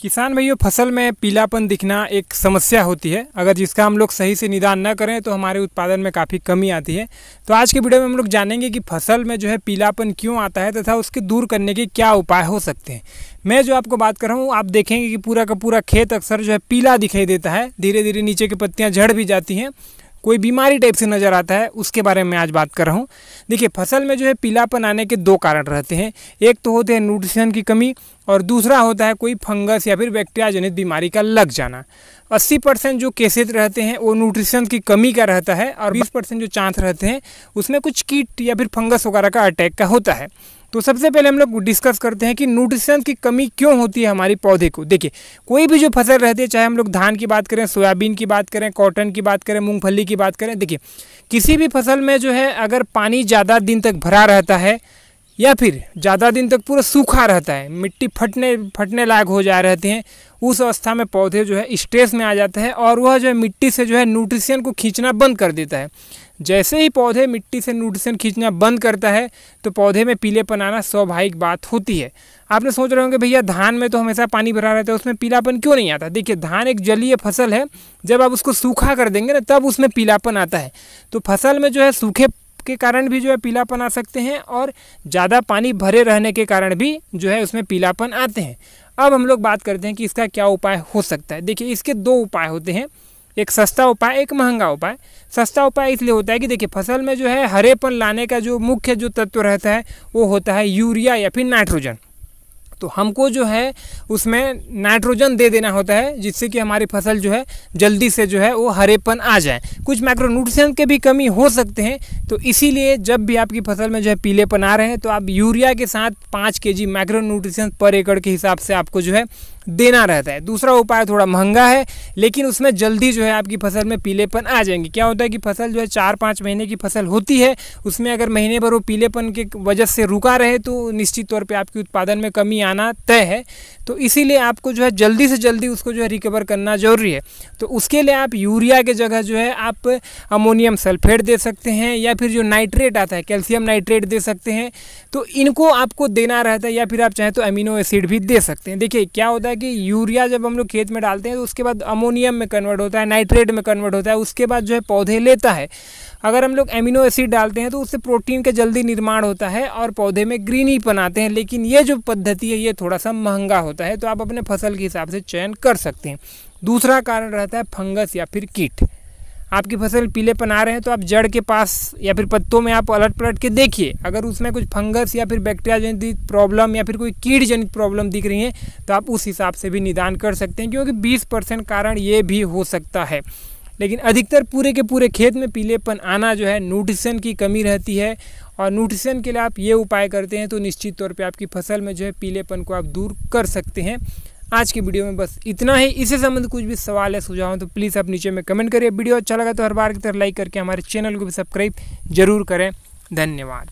किसान भाइयों, फसल में पीलापन दिखना एक समस्या होती है। अगर जिसका हम लोग सही से निदान न करें तो हमारे उत्पादन में काफ़ी कमी आती है। तो आज के वीडियो में हम लोग जानेंगे कि फसल में जो है पीलापन क्यों आता है तथा उसके दूर करने के क्या उपाय हो सकते हैं। मैं जो आपको बात कर रहा हूँ, आप देखेंगे कि पूरा का पूरा खेत अक्सर जो है पीला दिखाई देता है। धीरे धीरे नीचे की पत्तियाँ झड़ भी जाती हैं, कोई बीमारी टाइप से नज़र आता है। उसके बारे में आज बात कर रहा हूँ। देखिए, फसल में जो है पीलापन आने के दो कारण रहते हैं। एक तो होते हैं न्यूट्रिशन की कमी और दूसरा होता है कोई फंगस या फिर बैक्टीरिया जनित बीमारी का लग जाना। 80% जो केसेस रहते हैं वो न्यूट्रिशन की कमी का रहता है और 20% जो चांस रहते हैं उसमें कुछ कीट या फिर फंगस वगैरह का अटैक का होता है। तो सबसे पहले हम लोग डिस्कस करते हैं कि न्यूट्रिशन की कमी क्यों होती है हमारी पौधे को। देखिए, कोई भी जो फसल रहती है, चाहे हम लोग धान की बात करें, सोयाबीन की बात करें, कॉटन की बात करें, मूंगफली की बात करें, देखिए किसी भी फसल में जो है अगर पानी ज़्यादा दिन तक भरा रहता है या फिर ज़्यादा दिन तक पूरा सूखा रहता है, मिट्टी फटने लायक हो जा रहते हैं, उस अवस्था में पौधे जो है स्ट्रेस में आ जाते हैं और वह जो है मिट्टी से जो है न्यूट्रिशन को खींचना बंद कर देता है। जैसे ही पौधे मिट्टी से न्यूट्रिशन खींचना बंद करता है तो पौधे में पीलेपन आना स्वाभाविक बात होती है। आपने सोच रहे होंगे भैया धान में तो हमेशा पानी भरा रहता है, उसमें पीलापन क्यों नहीं आता। देखिए, धान एक जलीय फसल है, जब आप उसको सूखा कर देंगे ना तब उसमें पीलापन आता है। तो फसल में जो है सूखे के कारण भी जो है पीलापन आ सकते हैं और ज़्यादा पानी भरे रहने के कारण भी जो है उसमें पीलापन आते हैं। अब हम लोग बात करते हैं कि इसका क्या उपाय हो सकता है। देखिए, इसके दो उपाय होते हैं, एक सस्ता उपाय, एक महंगा उपाय। सस्ता उपाय इसलिए होता है कि देखिए फसल में जो है हरेपन लाने का जो मुख्य जो तत्व रहता है वो होता है यूरिया या फिर नाइट्रोजन। तो हमको जो है उसमें नाइट्रोजन दे देना होता है जिससे कि हमारी फसल जो है जल्दी से जो है वो हरेपन आ जाए। कुछ मैक्रोन्यूट्रिशन के भी कमी हो सकते हैं, तो इसीलिए जब भी आपकी फसल में जो है पीलेपन आ रहे हैं तो आप यूरिया के साथ 5 kg मैक्रोन्यूट्रिशन पर एकड़ के हिसाब से आपको जो है देना रहता है। दूसरा उपाय थोड़ा महंगा है लेकिन उसमें जल्दी जो है आपकी फसल में पीलेपन आ जाएंगे। क्या होता है कि फसल जो है 4-5 महीने की फसल होती है, उसमें अगर महीने भर वो पीलेपन के वजह से रुका रहे तो निश्चित तौर पे आपके उत्पादन में कमी आना तय है। तो इसीलिए आपको जो है जल्दी से जल्दी उसको जो है रिकवर करना जरूरी है। तो उसके लिए आप यूरिया के जगह जो है आप अमोनियम सल्फेट दे सकते हैं या फिर जो नाइट्रेट आता है कैल्शियम नाइट्रेट दे सकते हैं। तो इनको आपको देना रहता है या फिर आप चाहें तो अमीनो एसिड भी दे सकते हैं। देखिए क्या होता है कि यूरिया जब हम लोग खेत में डालते हैं तो उसके बाद अमोनियम में कन्वर्ट होता है, नाइट्रेट में कन्वर्ट होता है, उसके बाद जो है पौधे लेता है। अगर हम लोग एमिनो एसिड डालते हैं तो उससे प्रोटीन का जल्दी निर्माण होता है और पौधे में ग्रीनीपन आते हैं। लेकिन ये जो पद्धति है ये थोड़ा सा महंगा होता है, तो आप अपने फसल के हिसाब से चयन कर सकते हैं। दूसरा कारण रहता है फंगस या फिर कीट। आपकी फसल पीलेपन आ रहे हैं तो आप जड़ के पास या फिर पत्तों में आप पलट पलट के देखिए, अगर उसमें कुछ फंगस या फिर बैक्टीरिया जनित प्रॉब्लम या फिर कोई कीट जनित प्रॉब्लम दिख रही है तो आप उस हिसाब से भी निदान कर सकते हैं, क्योंकि 20% कारण ये भी हो सकता है। लेकिन अधिकतर पूरे के पूरे खेत में पीलेपन आना जो है न्यूट्रिशन की कमी रहती है और न्यूट्रिशन के लिए आप ये उपाय करते हैं तो निश्चित तौर पे आपकी फसल में जो है पीलेपन को आप दूर कर सकते हैं। आज की वीडियो में बस इतना ही। इससे संबंधित कुछ भी सवाल है, सुझाव है तो प्लीज़ आप नीचे में कमेंट करिए। वीडियो अच्छा लगा तो हर बार की तरह लाइक करके हमारे चैनल को भी सब्सक्राइब जरूर करें। धन्यवाद।